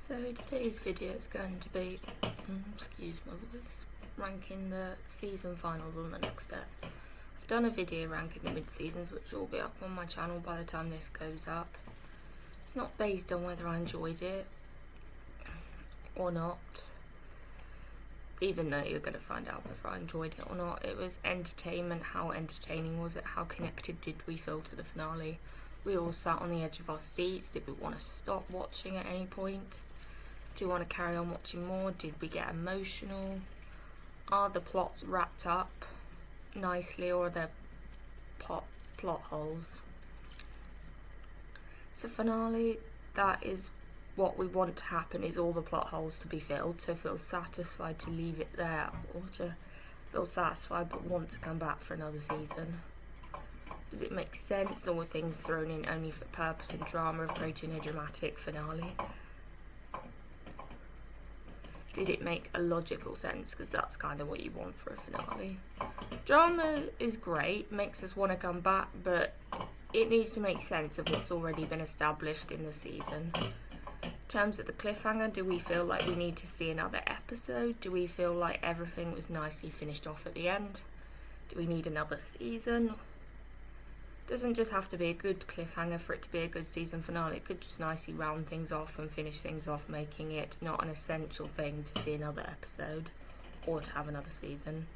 So today's video is going to be, excuse my voice, ranking the season finals on the next step. I've done a video ranking the mid-seasons which will be up on my channel by the time this goes up. It's not based on whether I enjoyed it or not, even though you're going to find out whether I enjoyed it or not. It was entertainment. How entertaining was it? How connected did we feel to the finale? We all sat on the edge of our seats. Did we want to stop watching at any point? Do you want to carry on watching more? Did we get emotional? Are the plots wrapped up nicely, or are there plot holes? It's a finale. That is what we want to happen, is all the plot holes to be filled, to feel satisfied to leave it there, or to feel satisfied but want to come back for another season. Does it make sense, or were things thrown in only for purpose and drama of creating a dramatic finale? Did it make a logical sense? Because that's kind of what you want for a finale. Drama is great, makes us want to come back, but it needs to make sense of what's already been established in the season. In terms of the cliffhanger, do we feel like we need to see another episode? Do we feel like everything was nicely finished off at the end? Do we need another season? It doesn't just have to be a good cliffhanger for it to be a good season finale. It could just nicely round things off and finish things off, making it not an essential thing to see another episode or to have another season.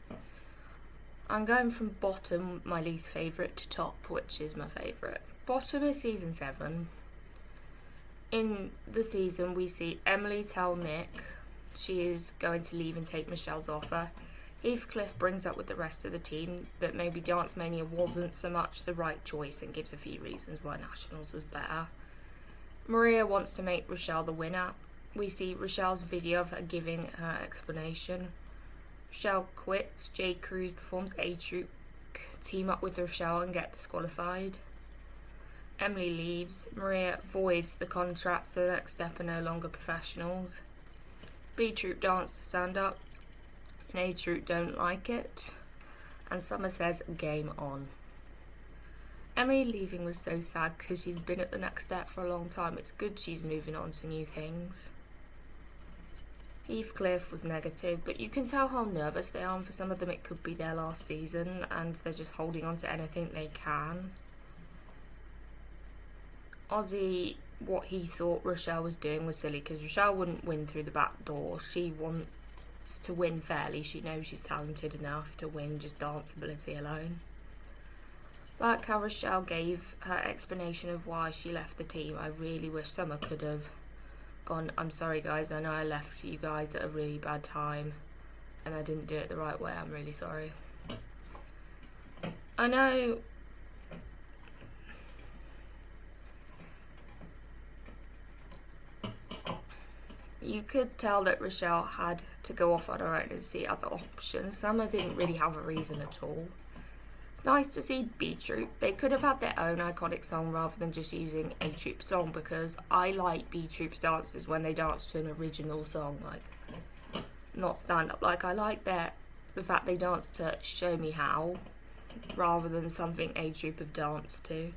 I'm going from bottom, my least favourite, to top, which is my favourite. Bottom is season 7. In the season, we see Emily tell Nick she is going to leave and take Michelle's offer. Heathcliff brings up with the rest of the team that maybe Dance Mania wasn't so much the right choice and gives a few reasons why Nationals was better. Maria wants to make Rochelle the winner. We see Rochelle's video of her giving her explanation. Rochelle quits. J. Cruz performs A-Troop, team up with Rochelle and get disqualified. Emily leaves. Maria voids the contract, so the next step are no longer professionals. B-Troop dance to stand up, and A-Troop don't like it, and Summer says game on. Emily leaving was so sad because she's been at the next step for a long time. It's good she's moving on to new things. Heathcliff was negative, but you can tell how nervous they are, and for some of them it could be their last season and they're just holding on to anything they can. Ozzy, what he thought Rochelle was doing was silly, because Rochelle wouldn't win through the back door. She wants to win fairly. She knows she's talented enough to win just dance ability alone. Like how Rochelle gave her explanation of why she left the team. I really wish Summer could have gone, I'm sorry guys, I know I left you guys at a really bad time and I didn't do it the right way, I'm really sorry. I know you could tell that Rochelle had to go off on her own and see other options. Summer didn't really have a reason at all. It's nice to see B-Troop. They could have had their own iconic song rather than just using A-Troop's song, because I like B-Troop's dances when they dance to an original song, like not stand-up. Like, I like the fact they dance to Show Me How rather than something A-Troop have danced to.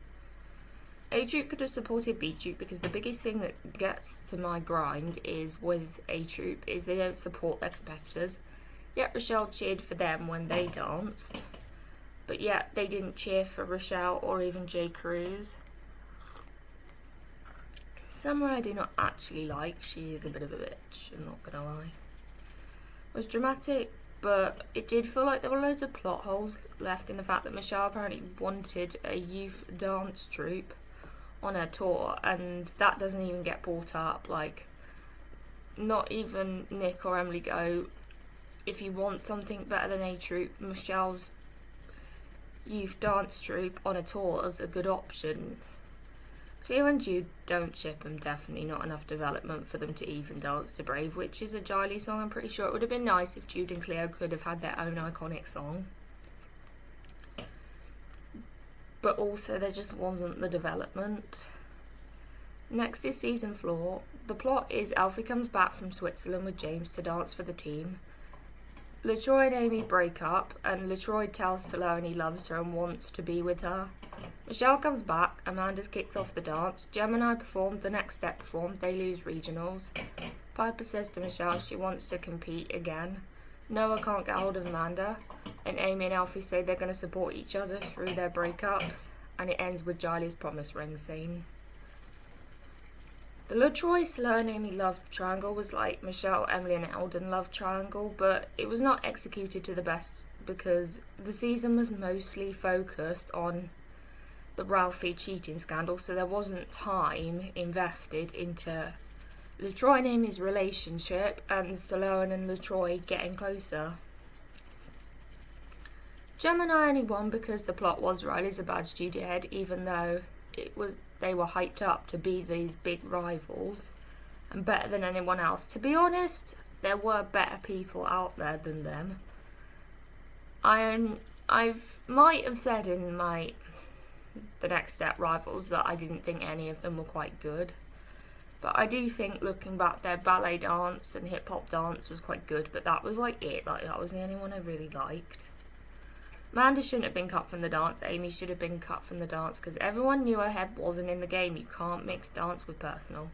A-Troop could have supported B-Troop, because the biggest thing that gets to my grind is with A-Troop is they don't support their competitors. Yet Rochelle cheered for them when they danced, but yet they didn't cheer for Rochelle or even J. Cruz. Summer I do not actually like. She is a bit of a bitch, I'm not gonna lie. It was dramatic, but it did feel like there were loads of plot holes left in the fact that Michelle apparently wanted a youth dance troupe on her tour, and that doesn't even get brought up. Like, not even Nick or Emily go, if you want something better than A-Troop, Michelle's youth dance troupe on a tour is a good option. Cleo and Jude don't ship them, definitely not enough development for them to even dance to Brave, which is a Jiley song. I'm pretty sure it would have been nice if Jude and Cleo could have had their own iconic song. But also there just wasn't the development. Next is season 4. The plot is Alfie comes back from Switzerland with James to dance for the team. LaTroy and Amy break up, and LaTroy tells Salome he loves her and wants to be with her. Michelle comes back, Amanda's kicked off the dance, Gemini performed, the next step performed, they lose regionals. Piper says to Michelle she wants to compete again. Noah can't get hold of Amanda, and Amy and Alfie say they're going to support each other through their breakups, and it ends with Jiley's promise ring scene. The LaTroy, Slow and Amy love triangle was like Michelle, Emily and Eldon love triangle, but it was not executed to the best because the season was mostly focused on the Ralphie cheating scandal, so there wasn't time invested into LaTroy and Amy's relationship and Sloan and LaTroy getting closer. Gemini only won because the plot was Riley's a bad studio head, even though they were hyped up to be these big rivals and better than anyone else. To be honest, there were better people out there than them. I might have said in the next step rivals that I didn't think any of them were quite good, but I do think looking back their ballet dance and hip hop dance was quite good, but that was like it, like that was the only one I really liked. Amanda shouldn't have been cut from the dance, Amy should have been cut from the dance because everyone knew her head wasn't in the game. You can't mix dance with personal.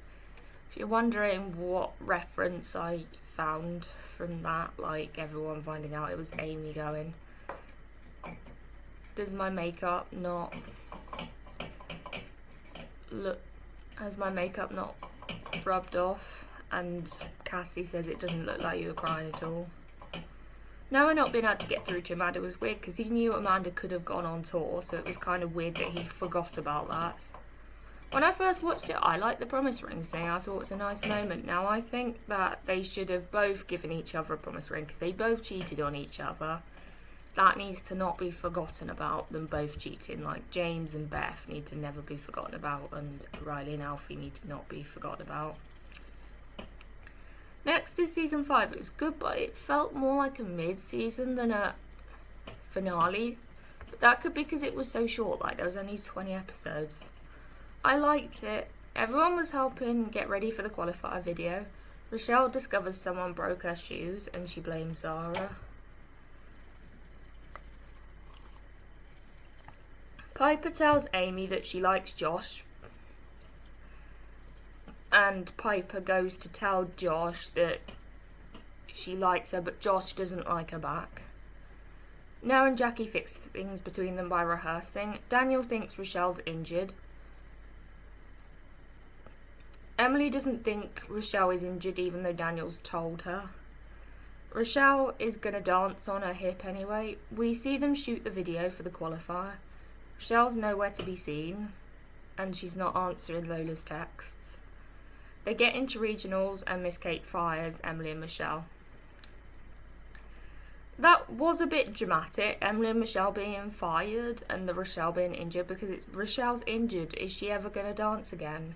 If you're wondering what reference I found from that, like everyone finding out it was Amy going, does my makeup not look, has my makeup not rubbed off? And Cassie says it doesn't look like you were crying at all. Noah not being able to get through to Amanda was weird because he knew Amanda could have gone on tour, so it was kind of weird that he forgot about that. When I first watched it, I liked the promise ring scene. I thought it was a nice moment. Now I think that they should have both given each other a promise ring because they both cheated on each other. That needs to not be forgotten about, them both cheating. Like James and Beth need to never be forgotten about, and Riley and Alfie need to not be forgotten about. Next is season 5. It was good, but it felt more like a mid-season than a finale. But that could be because it was so short, like there was only 20 episodes. I liked it. Everyone was helping get ready for the qualifier video. Rochelle discovers someone broke her shoes and she blames Zara. Piper tells Amy that she likes Josh, and Piper goes to tell Josh that she likes her, but Josh doesn't like her back. Noah and Jackie fix things between them by rehearsing. Daniel thinks Rochelle's injured. Emily doesn't think Rochelle is injured even though Daniel's told her. Rochelle is gonna dance on her hip anyway. We see them shoot the video for the qualifier. Rochelle's nowhere to be seen, and she's not answering Lola's texts. They get into regionals and Miss Kate fires Emily and Michelle. That was a bit dramatic, Emily and Michelle being fired and the Rochelle being injured, because it's Rochelle's injured. Is she ever going to dance again?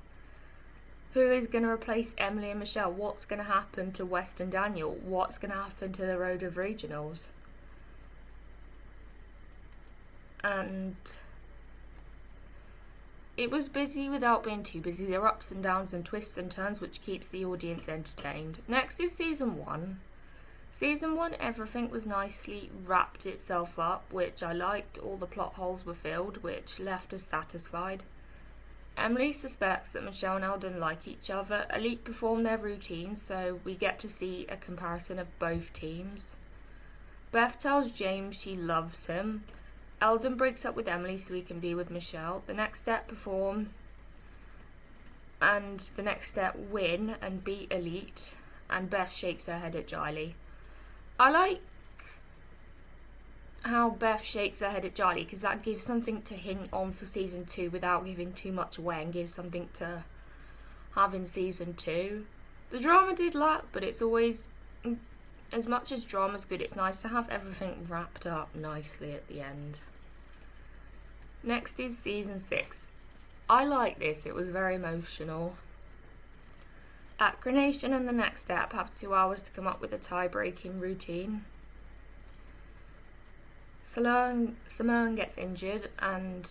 Who is going to replace Emily and Michelle? What's going to happen to West and Daniel? What's going to happen to the road of regionals? And it was busy without being too busy. There are ups and downs and twists and turns, which keeps the audience entertained. Next is season 1. Season 1, everything was nicely wrapped itself up, which I liked. All the plot holes were filled, which left us satisfied. Emily suspects that Michelle and Eldon like each other. Elite perform their routine, so we get to see a comparison of both teams. Beth tells James she loves him. Eldon breaks up with Emily so he can be with Michelle. The next step perform, and the next step win and beat Elite, and Beth shakes her head at Jiley. I like how Beth shakes her head at Jiley because that gives something to hint on for season 2 without giving too much away, and gives something to have in season 2. The drama did lack, but it's always, as much as drama's good, it's nice to have everything wrapped up nicely at the end. Next is season 6. I like this, it was very emotional. Acronation and the next step have 2 hours to come up with a tie-breaking routine. Simone gets injured and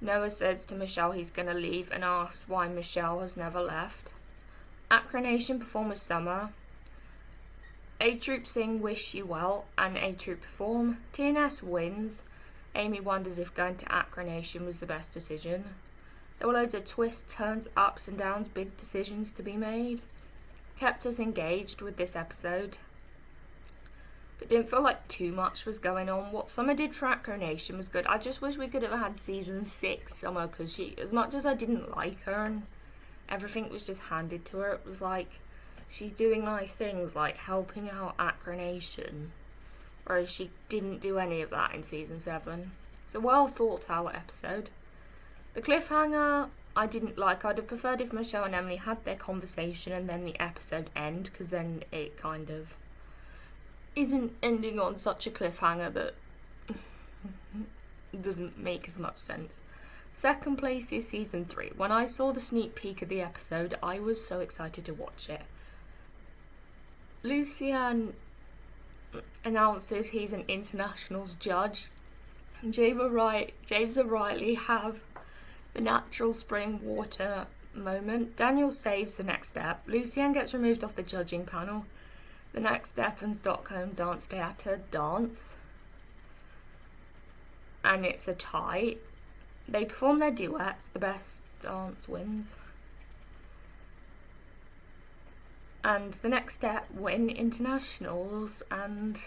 Noah says to Michelle he's going to leave and asks why Michelle has never left. Acronation perform with Summer. A Troop sing Wish You Well and A Troop perform. TNS wins. Amy wonders if going to Accra Nation was the best decision. There were loads of twists, turns, ups and downs, big decisions to be made. Kept us engaged with this episode, but didn't feel like too much was going on. What Summer did for Accra Nation was good. I just wish we could have had season 6 Summer, because she, as much as I didn't like her and everything was just handed to her, it was like she's doing nice things like helping out Accra Nation, whereas she didn't do any of that in season 7. It's a well thought out episode. The cliffhanger I didn't like. I'd have preferred if Michelle and Emily had their conversation and then the episode end, because then it kind of isn't ending on such a cliffhanger that doesn't make as much sense. Second place is season 3. When I saw the sneak peek of the episode, I was so excited to watch it. Lucian announces he's an internationals judge. James and Riley have the natural spring water moment. Daniel saves the next step. Lucian gets removed off the judging panel. The next step and Stockholm Dance Theatre dance. And it's a tie. They perform their duets. The best dance wins. And the next step win internationals. And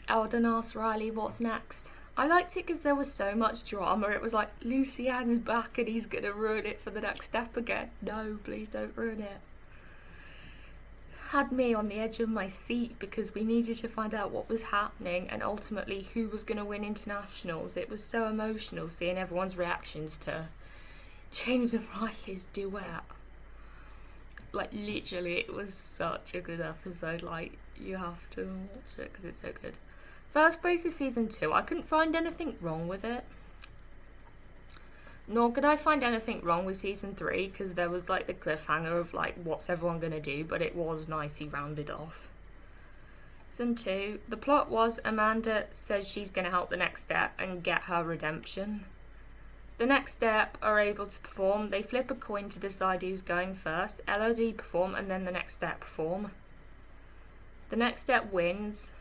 Eldon asks Riley what's next. I liked it because there was so much drama. It was like, Lucian's back and he's going to ruin it for the next step again. No, please don't ruin it. Had me on the edge of my seat because we needed to find out what was happening and ultimately who was going to win internationals. It was so emotional seeing everyone's reactions to James and Riley's duet. Like, literally, it was such a good episode. Like, you have to watch it because it's so good. First place is season 2. I couldn't find anything wrong with it. Nor could I find anything wrong with season 3, because there was like the cliffhanger of like, what's everyone going to do, but it was nicely rounded off. Season 2, the plot was Amanda says she's going to help the next step and get her redemption. The next step are able to perform. They flip a coin to decide who's going first. LOD perform and then the next step perform. The next step wins.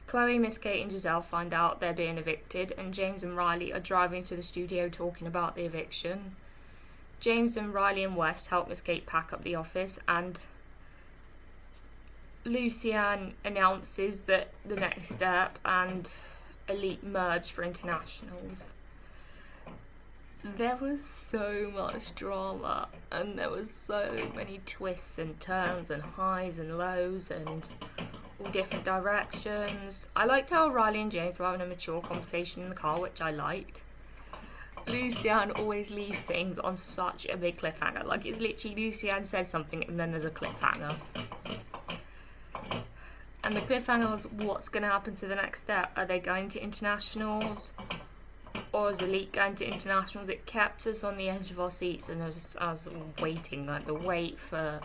Chloe, Miss Kate and Giselle find out they're being evicted, and James and Riley are driving to the studio talking about the eviction. James and Riley and West help Miss Kate pack up the office, and Lucian announces that the next step and Elite merge for internationals. There was so much drama, and there was so many twists and turns and highs and lows and all different directions. I liked how Riley and James were having a mature conversation in the car, which I liked. Lucian always leaves things on such a big cliffhanger. Like, it's literally Lucian says something and then there's a cliffhanger. And the cliffhanger was, what's going to happen to the next step? Are they going to internationals? Or is Elite going to internationals? It kept us on the edge of our seats, and I was waiting. Like, the wait for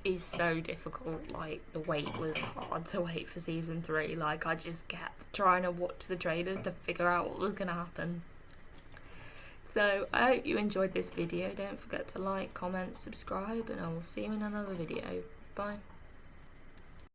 is so difficult. Like, the wait was hard to wait for season 3. Like, I just kept trying to watch the trailers to figure out what was going to happen. So I hope you enjoyed this video. Don't forget to like, comment, subscribe, and I will see you in another video. Bye.